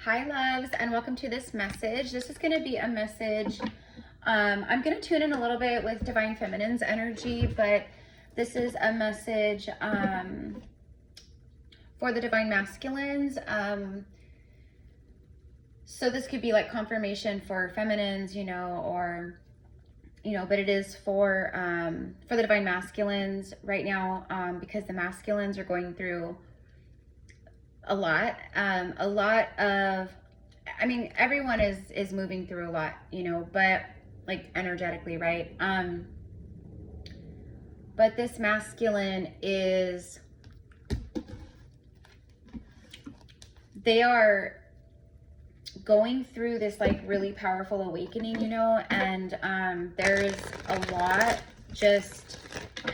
Hi loves, and welcome to this message. This is going to be a message. I'm going to tune in a little bit with Divine Feminine's energy, but this is a message for the Divine Masculines. So this could be like confirmation for feminines, you know, or, you know, but it is for the Divine Masculines right now, because the masculines are going through a lot of, I mean, everyone is moving through a lot, you know, but like energetically, right? But this masculine is, they are going through this like really powerful awakening, you know, and there's a lot just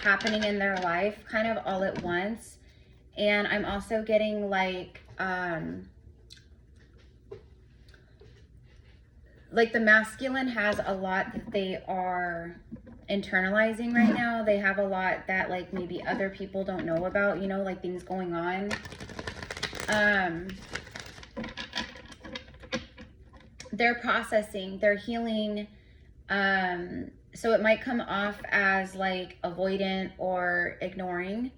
happening in their life kind of all at once. And I'm also getting like the masculine has a lot that they are internalizing right now. They have a lot that like maybe other people don't know about, you know, like things going on. They're processing, they're healing. So it might come off as like avoidant or ignoring,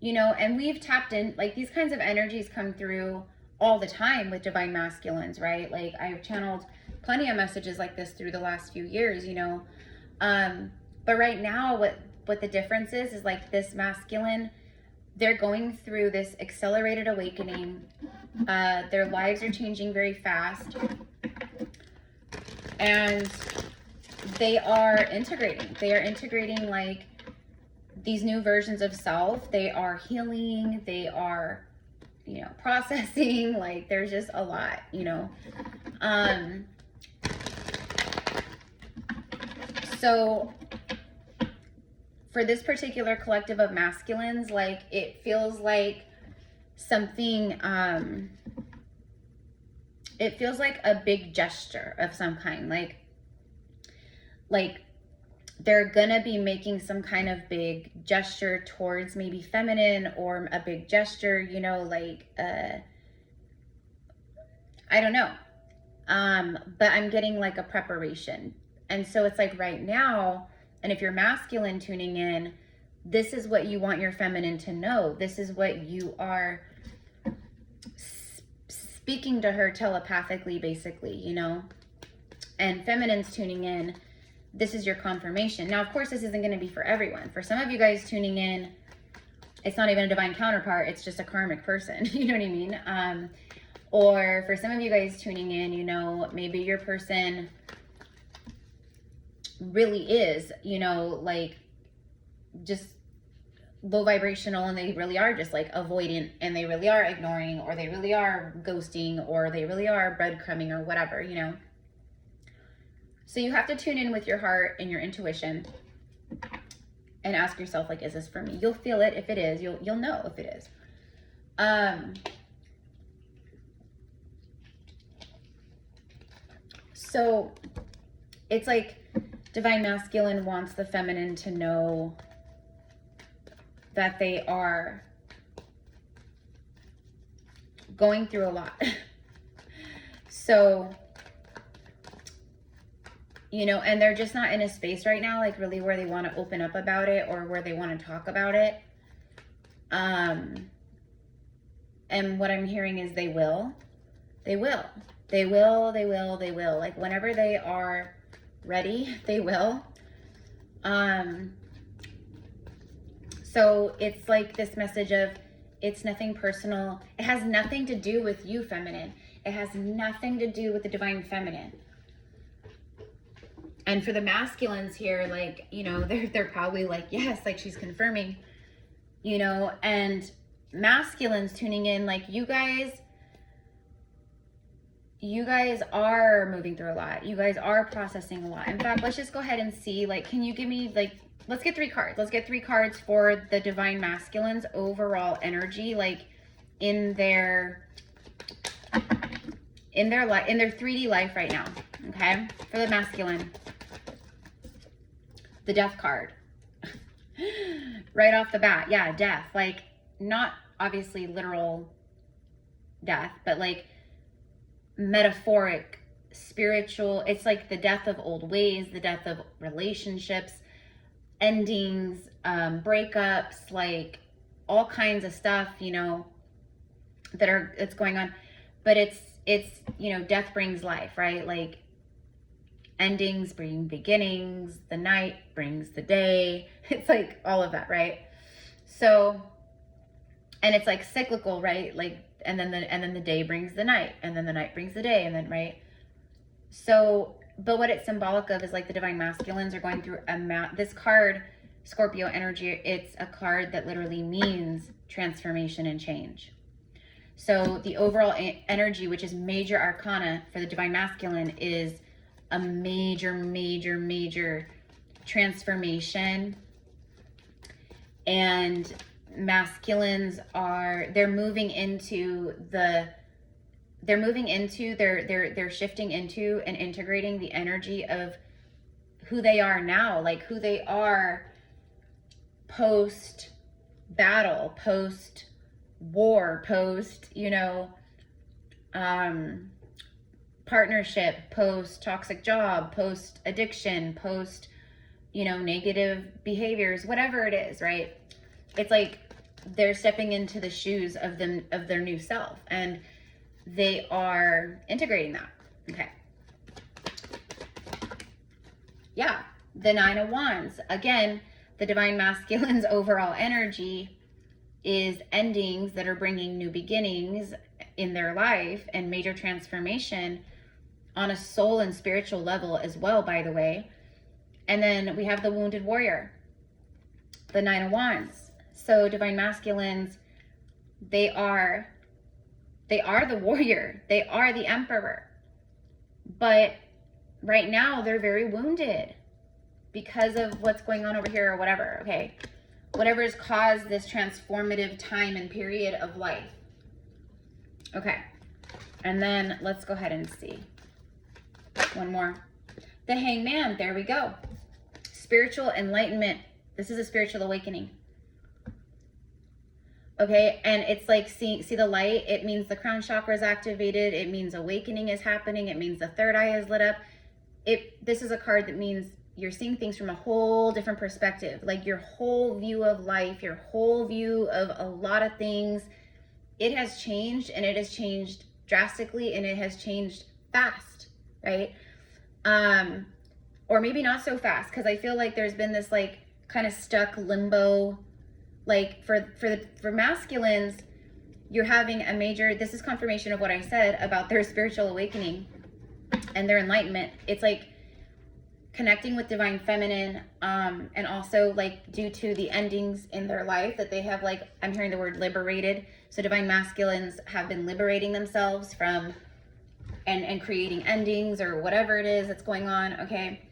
you know, and we've tapped in, like these kinds of energies come through all the time with Divine Masculines, right? Like I've channeled plenty of messages like this through the last few years, you know. But right now what the difference is like this masculine, they're going through this accelerated awakening. Their lives are changing very fast. And they are integrating like these new versions of self. They are healing, they are, you know, processing, like there's just a lot, you know. So for this particular collective of masculines, like it feels like something, it feels like a big gesture of some kind, like they're gonna be making some kind of big gesture towards maybe feminine, or a big gesture, you know, like I don't know, but I'm getting like a preparation. And so it's like right now, and if you're masculine tuning in, this is what you want your feminine to know. This is what you are speaking to her telepathically, basically, you know. And feminines tuning in, this is your confirmation. Now, of course, this isn't going to be for everyone. For some of you guys tuning in, it's not even a divine counterpart. It's just a karmic person. You know what I mean? Or for some of you guys tuning in, you know, maybe your person really is, you know, like just low vibrational, and they really are just like avoidant, and they really are ignoring, or they really are ghosting, or they really are breadcrumbing, or whatever, you know. So you have to tune in with your heart and your intuition and ask yourself, like, is this for me? You'll feel it if it is. You'll know if it is. So it's like Divine Masculine wants the feminine to know that they are going through a lot. So, you know, and they're just not in a space right now, like really where they want to open up about it, or where they want to talk about it. And what I'm hearing is they will. Like whenever they are ready, they will. So it's like this message of, it's nothing personal. It has nothing to do with you, feminine. It has nothing to do with the Divine Feminine. And for the masculines here, like, you know, they're probably like, yes, like she's confirming, you know. And masculines tuning in, like you guys are moving through a lot. You guys are processing a lot. In fact, let's just go ahead and see, like, can you give me, like, let's get 3 cards. Let's get 3 cards for the Divine Masculines overall energy, like in their 3D life right now. Okay, for the masculine. The Death card. Right off the bat, yeah, death. Like, not obviously literal death, but like metaphoric, spiritual. It's like the death of old ways, the death of relationships, endings, breakups, like all kinds of stuff, you know, it's going on. But it's, you know, death brings life, right? Like endings bring beginnings, the night brings the day. It's like all of that, right? So, and it's like cyclical, right? Like, and then the day brings the night, and then the night brings the day, and then, right? So, but what it's symbolic of is like the divine masculines are going through this card, Scorpio energy. It's a card that literally means transformation and change. So the overall energy, which is major arcana for the divine masculine, is a major transformation. And masculines they're shifting into and integrating the energy of who they are now, like who they are post battle, post war, post, you know, partnership, post toxic job, post addiction, post, you know, negative behaviors, whatever it is, right? It's like they're stepping into the shoes of their new self, and they are integrating that. Okay. Yeah, the Nine of Wands. Again, the divine masculine's overall energy is endings that are bringing new beginnings in their life and major transformation on a soul and spiritual level as well, by the way. And then we have the wounded warrior, the Nine of Wands. So divine masculines, they are the warrior. They are the emperor. But right now they're very wounded because of what's going on over here or whatever, okay? Whatever has caused this transformative time and period of life. Okay. And then let's go ahead and see. One more. The Hangman. There we go. Spiritual enlightenment. This is a spiritual awakening. Okay, and it's like see the light. It means the crown chakra is activated. It means awakening is happening. It means the third eye is lit up. This is a card that means you're seeing things from a whole different perspective. Like your whole view of life, your whole view of a lot of things. It has changed, and it has changed drastically, and it has changed fast, right? Or maybe not so fast, because I feel like there's been this like kind of stuck limbo. Like for masculines, you're having a major, this is confirmation of what I said about their spiritual awakening and their enlightenment. It's like connecting with divine feminine, and also like due to the endings in their life that they have, like, I'm hearing the word liberated. So divine masculines have been liberating themselves from and creating endings or whatever it is that's going on, okay?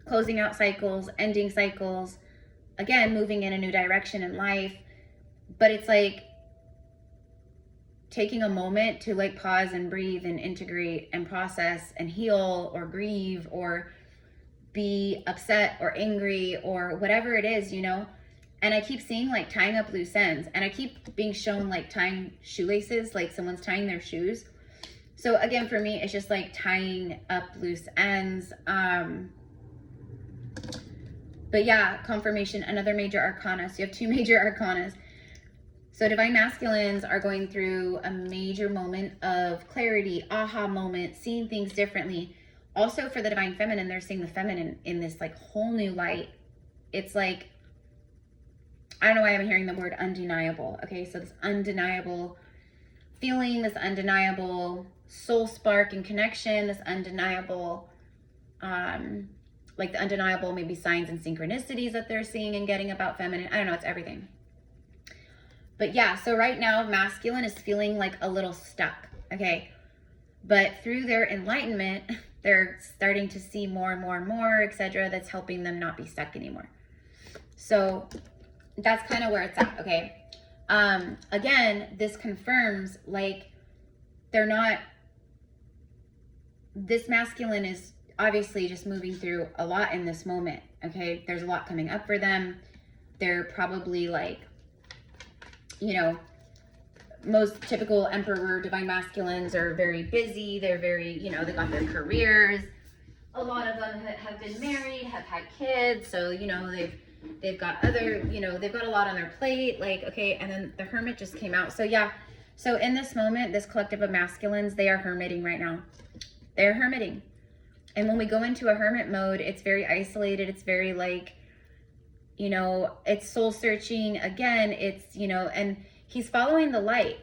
Closing out cycles, ending cycles, again, moving in a new direction in life. But it's like taking a moment to like pause and breathe and integrate and process and heal or grieve or be upset or angry or whatever it is, you know? And I keep seeing like tying up loose ends, and I keep being shown like tying shoelaces, like someone's tying their shoes. So again, for me, it's just like tying up loose ends. But yeah, confirmation, another major arcana. So you have two major arcanas. So divine masculines are going through a major moment of clarity, aha moment, seeing things differently. Also for the divine feminine, they're seeing the feminine in this like whole new light. It's like, I don't know why I'm hearing the word undeniable. Okay, so this undeniable feeling, this undeniable soul spark and connection, this undeniable, like the undeniable maybe signs and synchronicities that they're seeing and getting about feminine. I don't know, it's everything. But yeah, so right now masculine is feeling like a little stuck, okay? But through their enlightenment, they're starting to see more and more and more, etc., that's helping them not be stuck anymore. So that's kind of where it's at, okay? Again, this confirms like they're not, this masculine is obviously just moving through a lot in this moment, okay? There's a lot coming up for them. They're probably like, you know, most typical Emperor Divine Masculines are very busy. They're very, you know, they got their careers. A lot of them have been married, have had kids. So, you know, they've got other, you know, they've got a lot on their plate. Like, okay, and then the Hermit just came out. So yeah, so in this moment, this collective of masculines, they are hermiting right now. They're hermiting. And when we go into a hermit mode, it's very isolated. It's very like, you know, it's soul searching. Again, it's, you know, and he's following the light.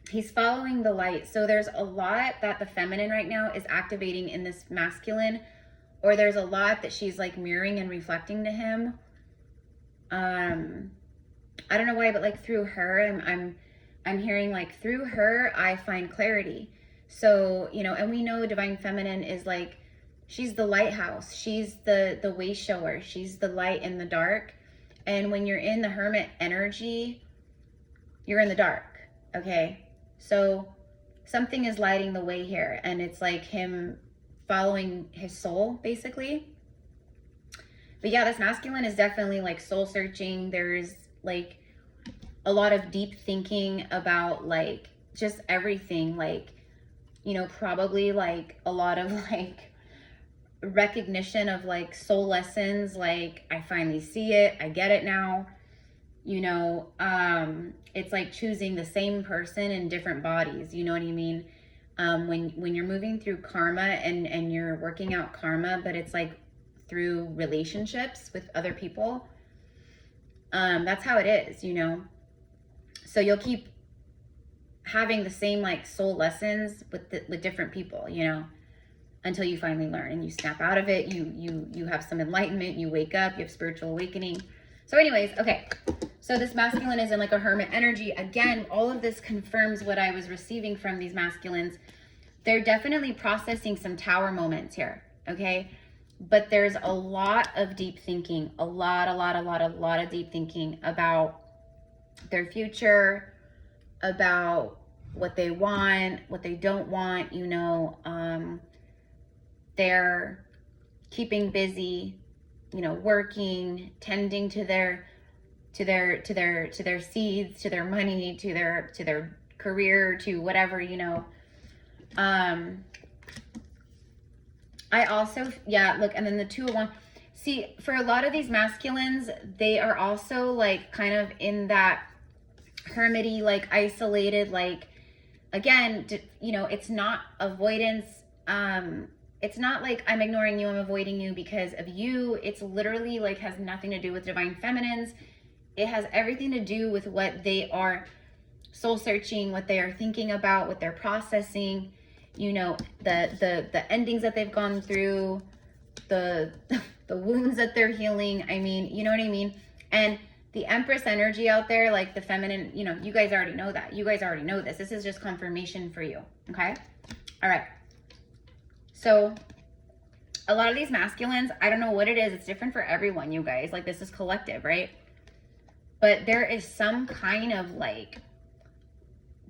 He's following the light. So there's a lot that the feminine right now is activating in this masculine, or there's a lot that she's like mirroring and reflecting to him. I don't know why, but like through her, I'm hearing like through her, I find clarity. So, you know, and we know divine feminine is like, she's the lighthouse. She's the way shower. She's the light in the dark. And when you're in the hermit energy, you're in the dark. Okay. So something is lighting the way here, and it's like him following his soul basically. But yeah, this masculine is definitely like soul searching. There's like a lot of deep thinking about like just everything, like, you know, probably like a lot of like recognition of like soul lessons. Like, I finally see it, I get it now, you know. It's like choosing the same person in different bodies, you know what I mean? When you're moving through karma and you're working out karma, but it's like through relationships with other people, that's how it is, you know. So you'll keep having the same like soul lessons with different people, you know, until you finally learn and you snap out of it. You have some enlightenment, you wake up, you have spiritual awakening. So anyways, okay, so this masculine is in like a hermit energy. Again, all of this confirms what I was receiving from these masculines. They're definitely processing some tower moments here, okay? But there's a lot of deep thinking, a lot of deep thinking about their future, about what they want, what they don't want, you know. They're keeping busy, you know, working, tending to their seeds, to their money, to their career, to whatever, you know. I also, yeah, look, and then the 2 of Wands. See, for a lot of these masculines, they are also like kind of in that hermity, like isolated, like, again, you know, it's not avoidance. It's not like I'm ignoring you, I'm avoiding you because of you. It's literally like has nothing to do with divine feminines. It has everything to do with what they are soul searching, what they are thinking about, what they're processing, you know, the endings that they've gone through, the wounds that they're healing. I mean, you know what I mean? And the Empress energy out there, like the feminine, you know, you guys already know that. You guys already know this. This is just confirmation for you. Okay. All right. So a lot of these masculines, I don't know what it is. It's different for everyone, you guys. Like, this is collective, right? But there is some kind of like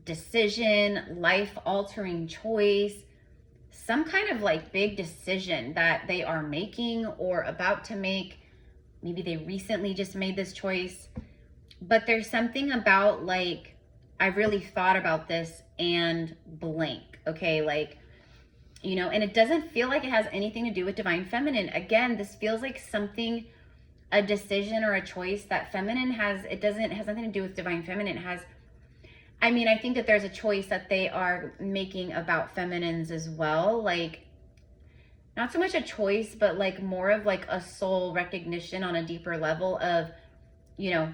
decision, life-altering choice, some kind of like big decision that they are making or about to make. Maybe they recently just made this choice, but there's something about like, I really thought about this and blank, okay? Like, you know, and it doesn't feel like it has anything to do with divine feminine. Again, this feels like something, a decision or a choice that feminine has. It has nothing to do with divine feminine. It has, I mean, I think that there's a choice that they are making about feminines as well. Like, not so much a choice, but like more of like a soul recognition on a deeper level of, you know,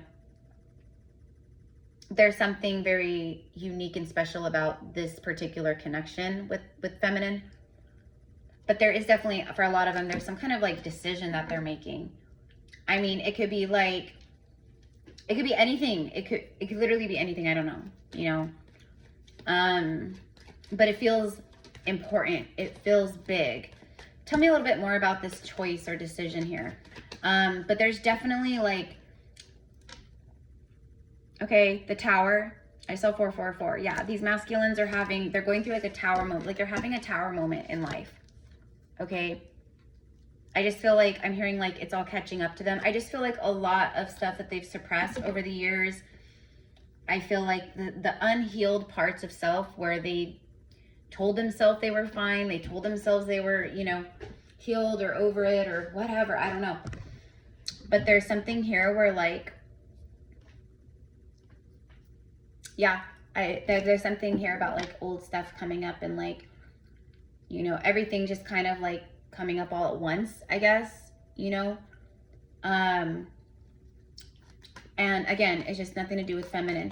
there's something very unique and special about this particular connection with feminine. But there is definitely, for a lot of them, there's some kind of like decision that they're making. I mean, it could be like, it could be anything. It could literally be anything. I don't know, you know. But it feels important. It feels big. Tell me a little bit more about this choice or decision here. But there's definitely like, okay, the Tower. I saw 444. Yeah, these masculines are they're going through like a tower moment. Like, they're having a tower moment in life. Okay. I just feel like I'm hearing like it's all catching up to them. I just feel like a lot of stuff that they've suppressed over the years, I feel like the unhealed parts of self where they told themselves they were fine, they told themselves they were, you know, healed or over it or whatever, I don't know. But there's something here where like, yeah, there's something here about like old stuff coming up and like, you know, everything just kind of like coming up all at once, I guess, you know. And again, it's just nothing to do with feminine.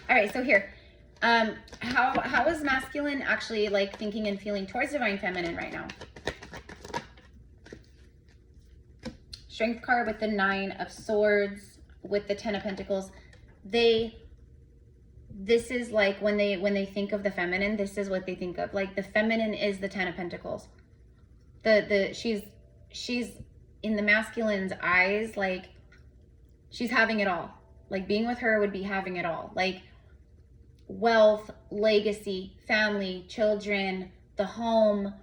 All right, so here, how is masculine actually like thinking and feeling towards divine feminine right now? Strength card with the 9 of Swords, with the 10 of Pentacles. This is like when they think of the feminine, this is what they think of. Like the feminine is the 10 of Pentacles. She's in the masculine's eyes, like she's having it all. Like being with her would be having it all. Like wealth, legacy, family, children, the home,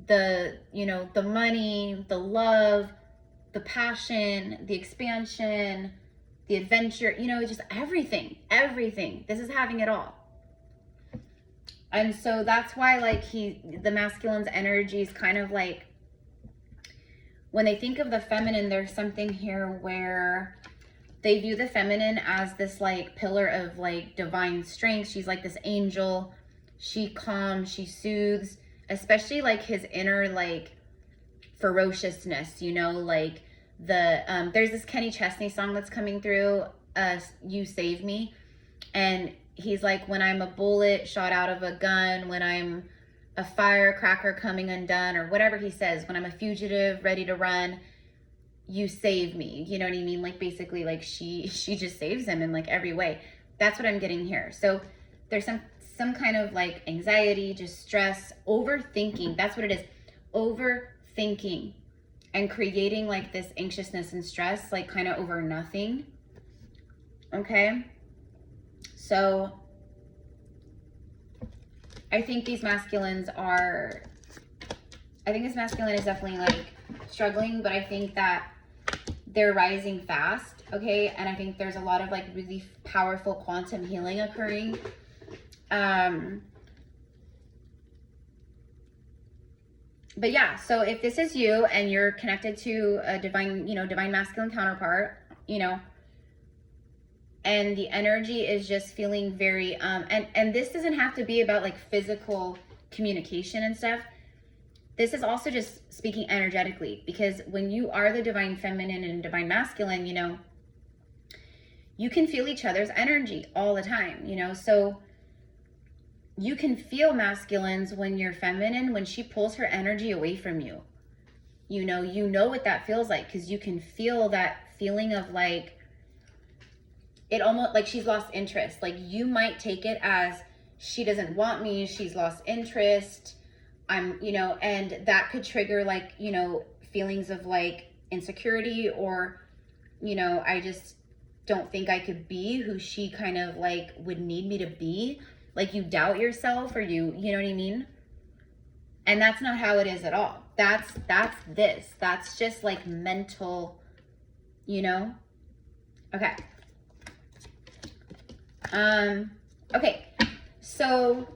the, you know, the money, the love, the passion, the expansion, the adventure, you know, just everything. This is having it all. And so that's why like the masculine's energy is kind of like, when they think of the feminine, there's something here where they view the feminine as this like pillar of like divine strength. She's like this angel. She calms, she soothes, especially like his inner like ferociousness, you know, like there's this Kenny Chesney song that's coming through, You Save Me, and he's like, when I'm a bullet shot out of a gun, when I'm a firecracker coming undone, or whatever he says, when I'm a fugitive ready to run, you save me, you know what I mean? Like basically like she just saves him in like every way. That's what I'm getting here. So there's some kind of like anxiety, just stress, overthinking. That's what it is. Overthinking and creating like this anxiousness and stress, like kind of over nothing. Okay. So I think this masculine is definitely like struggling, but I think that they're rising fast. Okay. And I think there's a lot of like really powerful quantum healing occurring. But yeah, so if this is you and you're connected to a divine, you know, divine masculine counterpart, you know, and the energy is just feeling very, and this doesn't have to be about like physical communication and stuff. This is also just speaking energetically, because when you are the divine feminine and divine masculine, you know, you can feel each other's energy all the time, you know, so you can feel masculines when you're feminine, when she pulls her energy away from you. You know what that feels like, because you can feel that feeling of like, it almost like she's lost interest. Like you might take it as she doesn't want me, she's lost interest. You know, and that could trigger like, you know, feelings of like insecurity, or, you know, I just don't think I could be who she kind of like would need me to be. Like you doubt yourself, or you know what I mean? And that's not how it is at all. That's just like mental, you know? Okay. Okay. So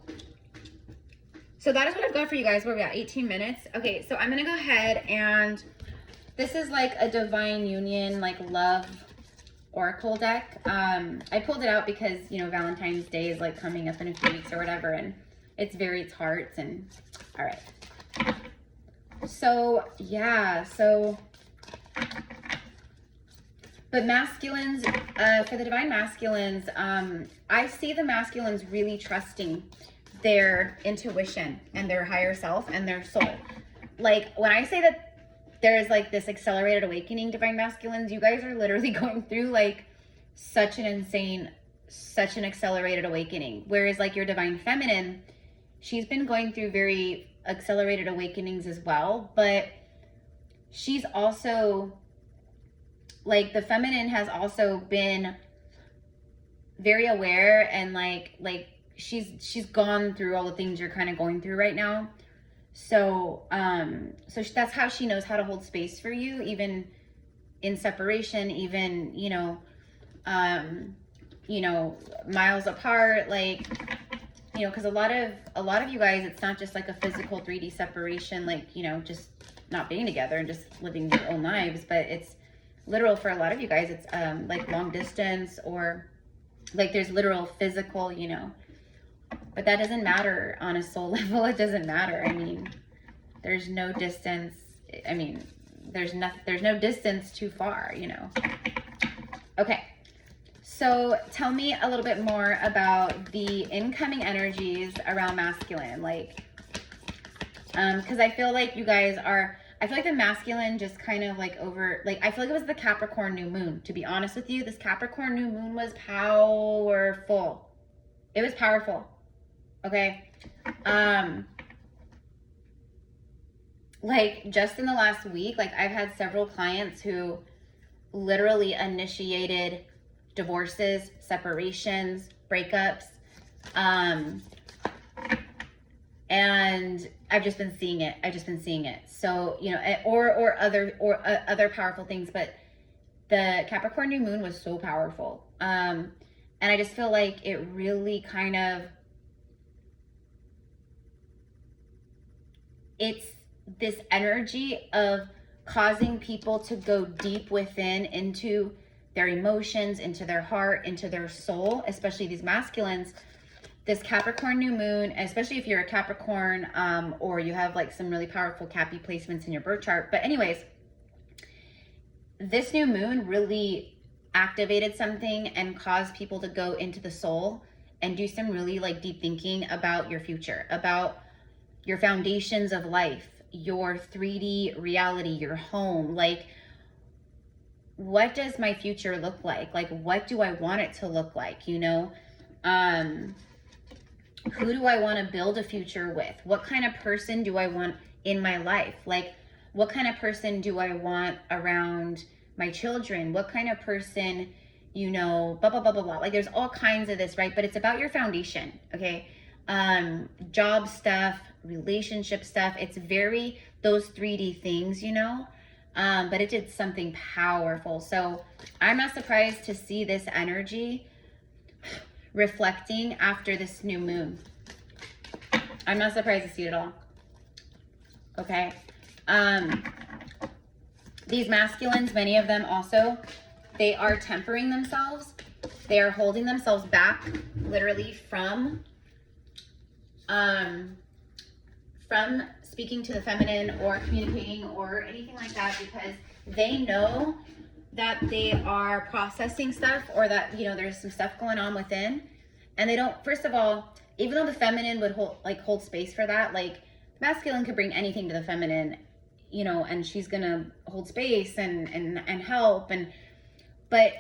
that is what I've got for you guys. We're at 18 minutes. Okay. So I'm going to go ahead, and this is like a divine union, like love oracle deck. I pulled it out because, you know, Valentine's Day is like coming up in a few weeks or whatever, and it's hearts and all right. So yeah, but masculines, for the divine masculines, I see the masculines really trusting their intuition and their higher self and their soul. Like when I say that there's like this accelerated awakening, divine masculines, you guys are literally going through like such an accelerated awakening. Whereas like your divine feminine, she's been going through very accelerated awakenings as well, but she's also like, the feminine has also been very aware, and like she's gone through all the things you're kind of going through right now. So that's how she knows how to hold space for you, even in separation, even, you know, you know, miles apart, like, you know, because a lot of you guys, it's not just like a physical 3D separation, like, you know, just not being together and just living your own lives, but it's literal for a lot of you guys. It's like long distance, or like there's literal physical, you know, but that doesn't matter on a soul level. It doesn't matter. I mean, there's no distance. I mean, there's no distance too far, you know. Okay. So tell me a little bit more about the incoming energies around masculine, like, because I feel like you guys are, I feel like the masculine just kind of like I feel like it was the Capricorn new moon. To be honest with you, this Capricorn new moon was powerful. It was powerful. Okay. Like just in the last week, like I've had several clients who literally initiated divorces, separations, breakups, and I've just been seeing it. So, you know, or other powerful things, but the Capricorn new moon was so powerful. And I just feel like it really kind of, it's this energy of causing people to go deep within into their emotions, into their heart, into their soul, especially these masculines. This Capricorn new moon, especially if you're a Capricorn, or you have like some really powerful Cappy placements in your birth chart. But anyways, this new moon really activated something and caused people to go into the soul and do some really like deep thinking about your future, about your foundations of life, your 3D reality, your home. Like, what does my future look like? Like, what do I want it to look like? You know, who do I want to build a future with? What kind of person do I want in my life? Like, what kind of person do I want around my children? What kind of person, you know, blah, blah, blah, blah, blah. Like, there's all kinds of this, right? But it's about your foundation, okay? Job stuff, relationship stuff. It's very those 3D things, you know? But it did something powerful. So I'm not surprised to see this energy reflecting after this new moon. I'm not surprised to see it at all. Okay. These masculines, many of them also, they are tempering themselves. They are holding themselves back literally from speaking to the feminine or communicating or anything like that, because they know that they are processing stuff, or that, you know, there's some stuff going on within, and they don't, first of all, even though the feminine would hold space for that, like masculine could bring anything to the feminine, you know, and she's gonna hold space and help, but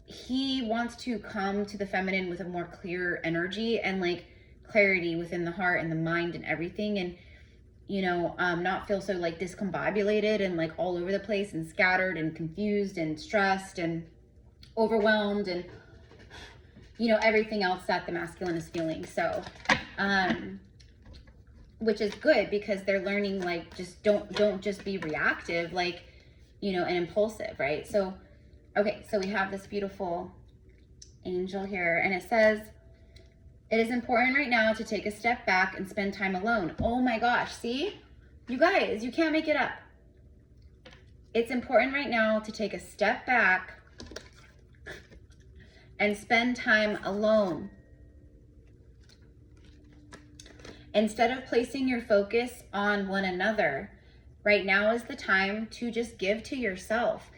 he wants to come to the feminine with a more clear energy and like clarity within the heart and the mind and everything, and, you know, not feel so like discombobulated and like all over the place and scattered and confused and stressed and overwhelmed and, you know, everything else that the masculine is feeling. So, which is good, because they're learning, like, just don't just be reactive, like, you know, and impulsive, right? So, okay, so we have this beautiful angel here, and it says, it is important right now to take a step back and spend time alone. Oh my gosh, see? You guys, you can't make it up. It's important right now to take a step back and spend time alone. Instead of placing your focus on one another, right now is the time to just give to yourself.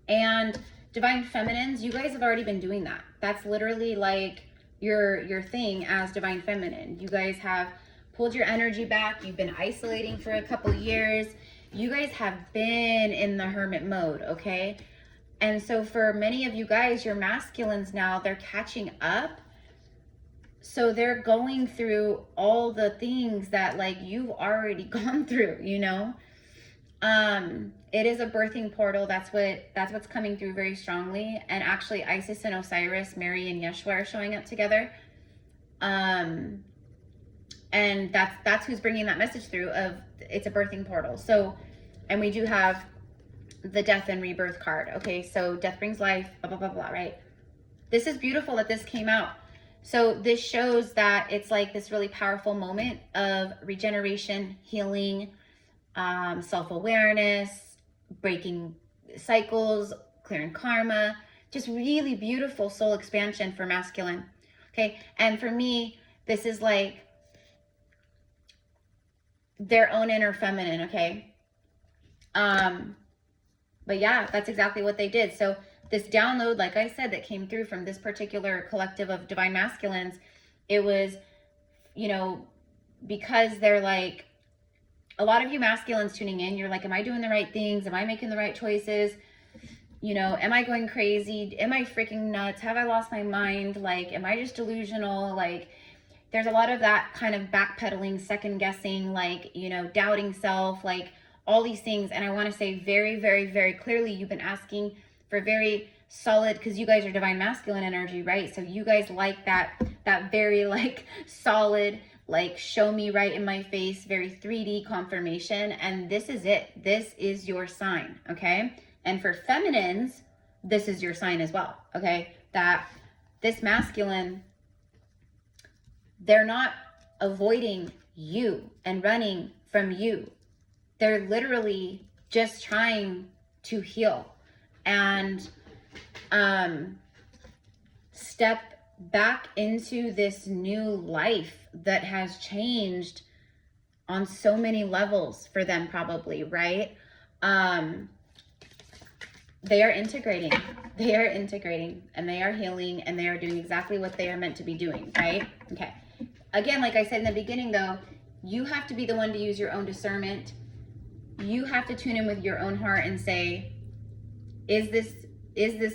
And Divine Feminines, you guys have already been doing that. That's literally like your thing as Divine Feminine. You guys have pulled your energy back. You've been isolating for a couple years. You guys have been in the hermit mode, okay? And so for many of you guys, your masculines now, they're catching up. So they're going through all the things that like you've already gone through, you know? It is a birthing portal. That's what's coming through very strongly. And actually Isis and Osiris, Mary and Yeshua are showing up together. And that's who's bringing that message through of it's a birthing portal. So, and we do have the death and rebirth card. Okay. So death brings life, blah, blah, blah, blah, right? this is beautiful that this came out. So this shows that it's like this really powerful moment of regeneration, healing, self-awareness, breaking cycles, clearing karma, just really beautiful soul expansion for masculine. Okay. And for me, this is like their own inner feminine. Okay. But yeah, that's exactly what they did. So this download, like I said, that came through from this particular collective of divine masculines, it was, you know, because they're like, a lot of you masculines tuning in, you're like, am I doing the right things? Am I making the right choices? You know, am I going crazy? Am I freaking nuts? Have I lost my mind? Like, am I just delusional? Like, there's a lot of that kind of backpedaling, second guessing, like, you know, doubting self, like all these things. And I want to say very, very, very clearly, you've been asking for very solid, because you guys are divine masculine energy, right? So you guys like that very like solid, like show me right in my face, very 3D confirmation. And this is it. This is your sign. Okay. And for feminines, this is your sign as well. Okay. That this masculine, they're not avoiding you and running from you. They're literally just trying to heal and step back into this new life that has changed on so many levels for them, probably, right? They are integrating and they are healing and they are doing exactly what they are meant to be doing, right? Okay. Again, like I said in the beginning though, you have to be the one to use your own discernment. You have to tune in with your own heart and say, is this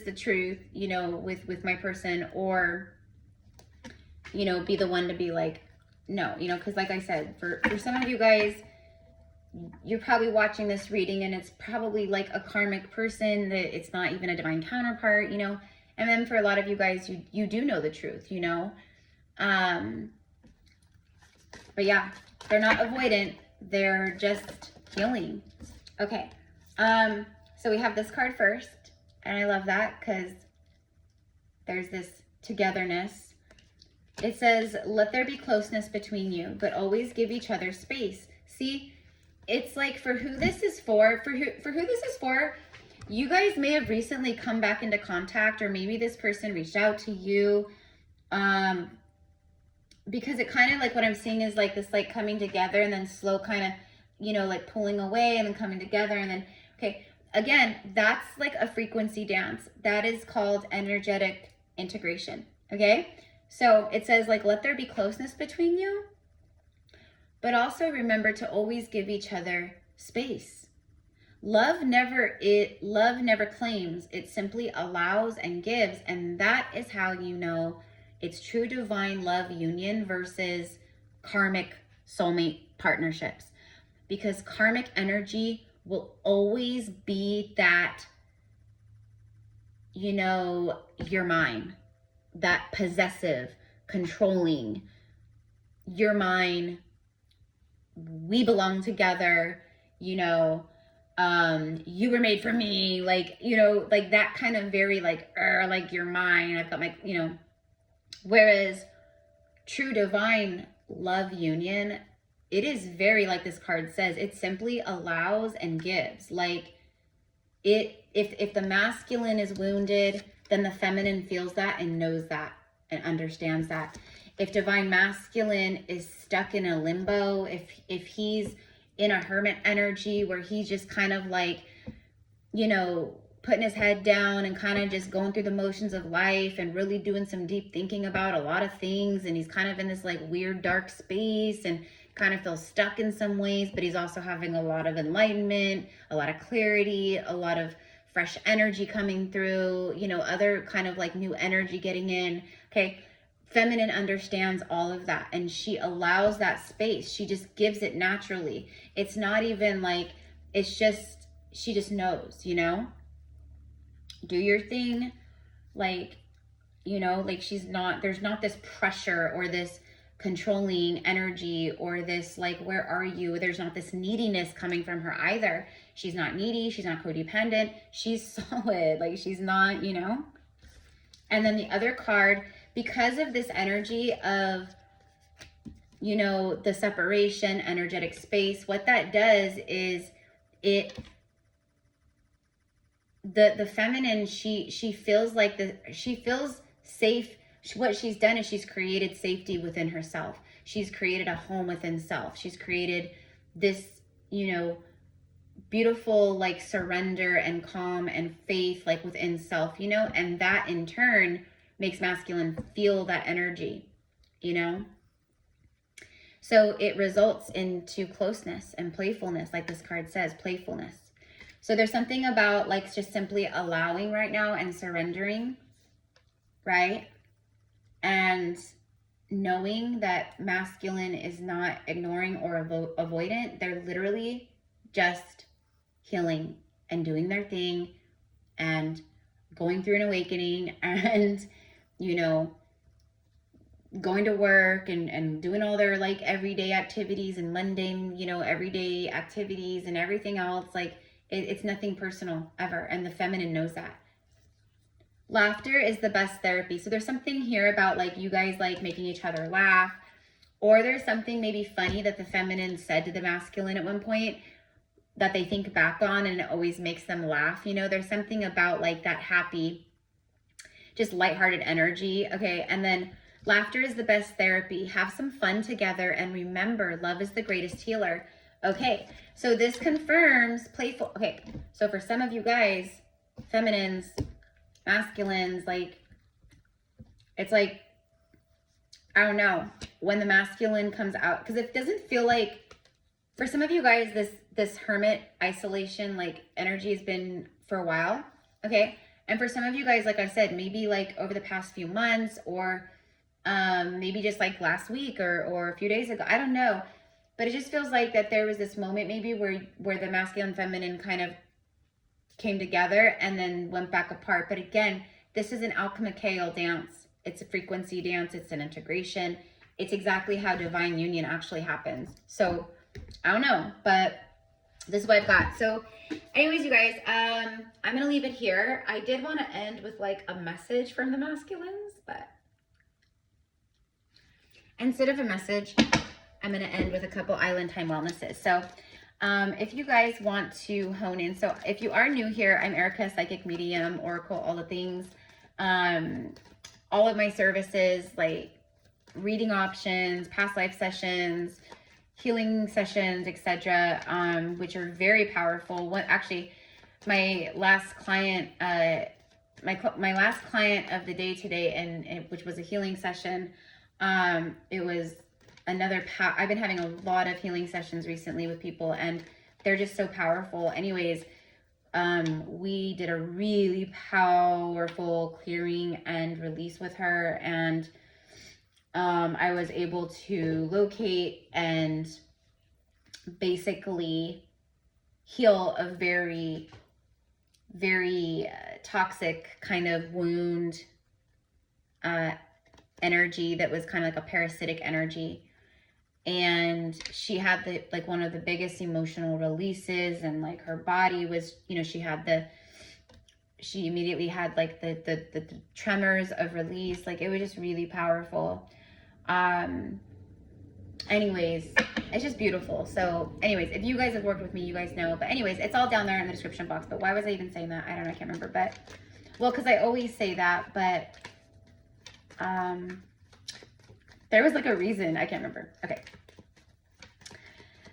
the truth, you know, with my person? Or, you know, be the one to be like, no, you know, because like I said, for some of you guys, you're probably watching this reading and it's probably like a karmic person, that it's not even a divine counterpart, you know. And then for a lot of you guys, you do know the truth, you know. But yeah, they're not avoidant, they're just healing. Okay. So we have this card first, and I love that because there's this togetherness. It says, let there be closeness between you, but always give each other space. See, it's like for who this is for who this is for, you guys may have recently come back into contact, or maybe this person reached out to you. Because it kind of like what I'm seeing is like this, like coming together and then slow kind of, you know, like pulling away and then coming together. And then, okay, again, that's like a frequency dance. That is called energetic integration. Okay. So it says like, let there be closeness between you, but also remember to always give each other space. Love never claims, it simply allows and gives. And that is how you know it's true divine love union versus karmic soulmate partnerships. Because karmic energy will always be that, you know, you're mine, that possessive, controlling, you're mine, we belong together, you know, you were made for me, like, you know, like that kind of very like you're mine, I've got my, you know. Whereas true divine love union, it is very, like this card says, it simply allows and gives. Like if the masculine is wounded, then the feminine feels that and knows that and understands that. If divine masculine is stuck in a limbo, if he's in a hermit energy where he's just kind of like, you know, putting his head down and kind of just going through the motions of life and really doing some deep thinking about a lot of things, and he's kind of in this like weird dark space and kind of feels stuck in some ways, but he's also having a lot of enlightenment, a lot of clarity, a lot of fresh energy coming through, you know, other kind of like new energy getting in. Okay. Feminine understands all of that and she allows that space. She just gives it naturally. It's not even like, it's just, she just knows, you know, do your thing. Like, you know, like she's not, there's not this pressure or this controlling energy or this like, where are you? There's not this neediness coming from her either. She's not needy. She's not codependent. She's solid. Like she's not, you know. And then the other card, because of this energy of, you know, the separation, energetic space, what that does is the feminine, she feels like she feels safe. What she's done is she's created safety within herself. She's created a home within self. She's created this, you know, beautiful like surrender and calm and faith like within self, you know, and that in turn makes masculine feel that energy, you know. So it results into closeness and playfulness, like this card says, playfulness. So there's something about like just simply allowing right now and surrendering, right? And knowing that masculine is not ignoring or avoidant. They're literally just healing and doing their thing and going through an awakening and, you know, going to work and doing all their like everyday activities and mundane, you know, everyday activities and everything else. Like it's nothing personal ever. And the feminine knows that. Laughter is the best therapy. So there's something here about like you guys like making each other laugh, or there's something maybe funny that the feminine said to the masculine at one point that they think back on and it always makes them laugh. You know, there's something about like that happy, just lighthearted energy. Okay. And then laughter is the best therapy. Have some fun together and remember, love is the greatest healer. Okay. So this confirms playful. Okay. So for some of you guys, feminines, masculines, like, it's like, I don't know, when the masculine comes out, because it doesn't feel like, for some of you guys, this hermit isolation, like, energy has been for a while, okay? And for some of you guys, like I said, maybe like over the past few months, or maybe just like last week or a few days ago, I don't know. But it just feels like that there was this moment maybe where the masculine and feminine kind of came together and then went back apart. But again, this is an alchemical dance. It's a frequency dance. It's an integration. It's exactly how divine union actually happens. So I don't know, but this is what I've got. So anyways, you guys, I'm going to leave it here. I did want to end with like a message from the masculines, but instead of a message, I'm going to end with a couple island time wellnesses. So if you guys want to hone in, so if you are new here, I'm Erica, psychic medium, oracle, all the things. All of my services, like reading options, past life sessions, healing sessions, etc., which are very powerful. Actually, my last client, my last client of the day today, and which was a healing session. It was another I've been having a lot of healing sessions recently with people, and they're just so powerful. Anyways, we did a really powerful clearing and release with her, and I was able to locate and basically heal a very, very toxic kind of wound energy that was kind of like a parasitic energy. And she had like one of the biggest emotional releases, and like her body was, you know, she immediately had like the tremors of release. Like it was just really powerful. Anyways, it's just beautiful. So anyways, if you guys have worked with me, you guys know, but anyways, it's all down there in the description box. But why was I even saying that? I don't know, I can't remember, but well, because I always say that, but there was like a reason, I can't remember. Okay.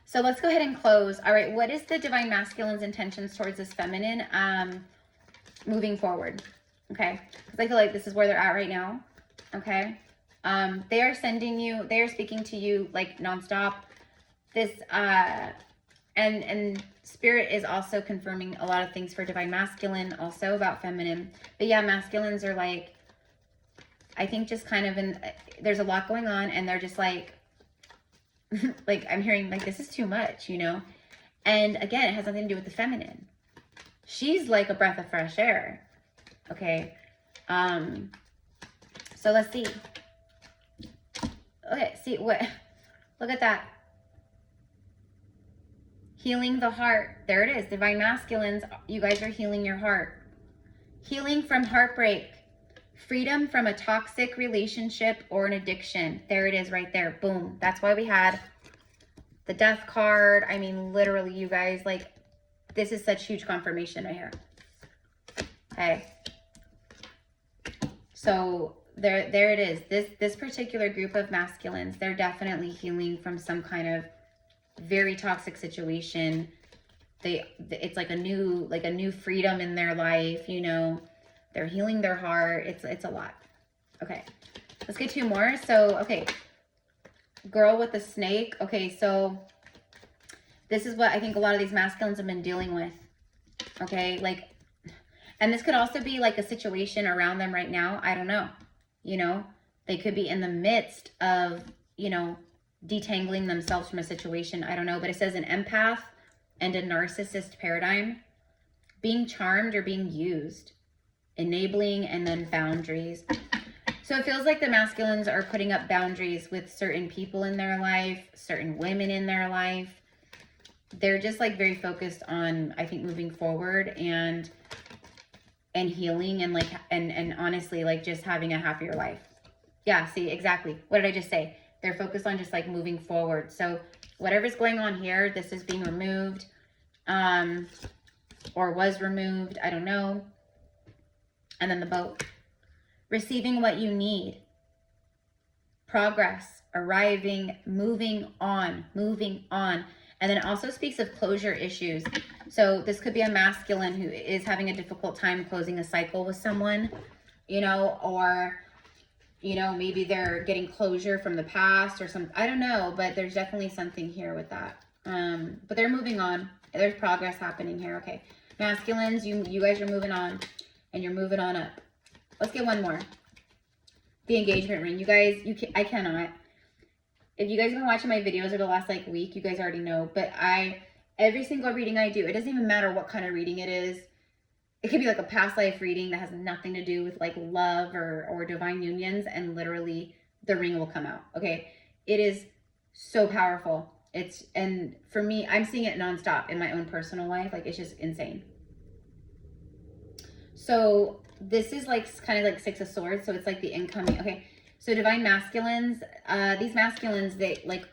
So let's go ahead and close. All right, what is the divine masculine's intentions towards this feminine moving forward? Okay, because I feel like this is where they're at right now. Okay, they are sending you, they are speaking to you like nonstop. This and spirit is also confirming a lot of things for divine masculine, also about feminine. But yeah, masculines are like, I think just kind of there's a lot going on, and they're just like, like I'm hearing like, this is too much, you know? And again, it has nothing to do with the feminine. She's like a breath of fresh air. Okay. So let's see. Okay, see what, look at that. Healing the heart. There it is. Divine masculines, you guys are healing your heart. Healing from heartbreak. Freedom from a toxic relationship or an addiction. There it is right there. Boom. That's why we had the death card. I mean, literally, you guys, like, this is such huge confirmation right here. Okay. So there it is. This particular group of masculines, they're definitely healing from some kind of very toxic situation. It's like a new freedom in their life, you know. They're healing their heart. It's a lot. Okay, let's get 2 more. So, okay, girl with the snake. Okay, so this is what I think a lot of these masculines have been dealing with. Okay, like, and this could also be like a situation around them right now. I don't know. You know, they could be in the midst of, you know, detangling themselves from a situation. I don't know, but it says an empath and a narcissist paradigm, being charmed or being used. Enabling, and then boundaries. So it feels like the masculines are putting up boundaries with certain people in their life, certain women in their life. They're just like very focused on, I think, moving forward and healing and like, and honestly, like just having a happier life. Yeah, see, exactly. What did I just say? They're focused on just like moving forward. So whatever's going on here, this is being removed, or was removed. I don't know. And then the boat. Receiving what you need. Progress. Arriving. Moving on. Moving on. And then it also speaks of closure issues. So this could be a masculine who is having a difficult time closing a cycle with someone, you know, or, you know, maybe they're getting closure from the past or some, I don't know, but there's definitely something here with that. But they're moving on. There's progress happening here. Okay. Masculines, you guys are moving on. And you're moving on up. Let's get 1 more. The engagement ring. You guys, I cannot. If you guys have been watching my videos over the last like week, you guys already know. But every single reading I do, it doesn't even matter what kind of reading it is. It could be like a past life reading that has nothing to do with like love or divine unions. And literally the ring will come out. Okay. It is so powerful. And for me, I'm seeing it nonstop in my own personal life. Like, it's just insane. So this is like kind of like 6 of Swords. So it's like the incoming. Okay. So divine masculines, these masculines, they like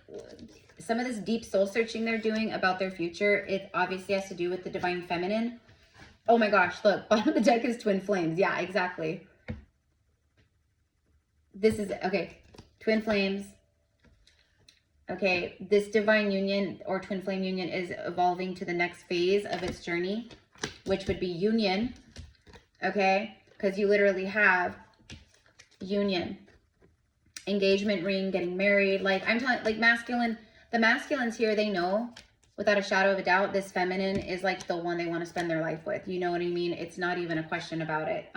some of this deep soul searching they're doing about their future. It obviously has to do with the divine feminine. Oh my gosh, look, bottom of the deck is twin flames. Yeah, exactly. This is, okay, twin flames. Okay, this divine union or twin flame union is evolving to the next phase of its journey, which would be union. Okay, because you literally have union, engagement ring, getting married. Like I'm telling, like masculine, the masculines here, they know without a shadow of a doubt, this feminine is like the one they want to spend their life with. You know what I mean? It's not even a question about it.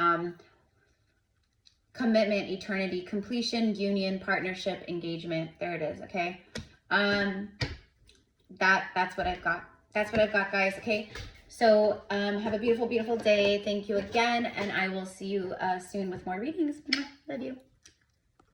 Commitment, eternity, completion, union, partnership, engagement. There it is. Okay. That's what I've got. That's what I've got, guys. Okay. So have a beautiful, beautiful day. Thank you again. And I will see you soon with more readings. Love you.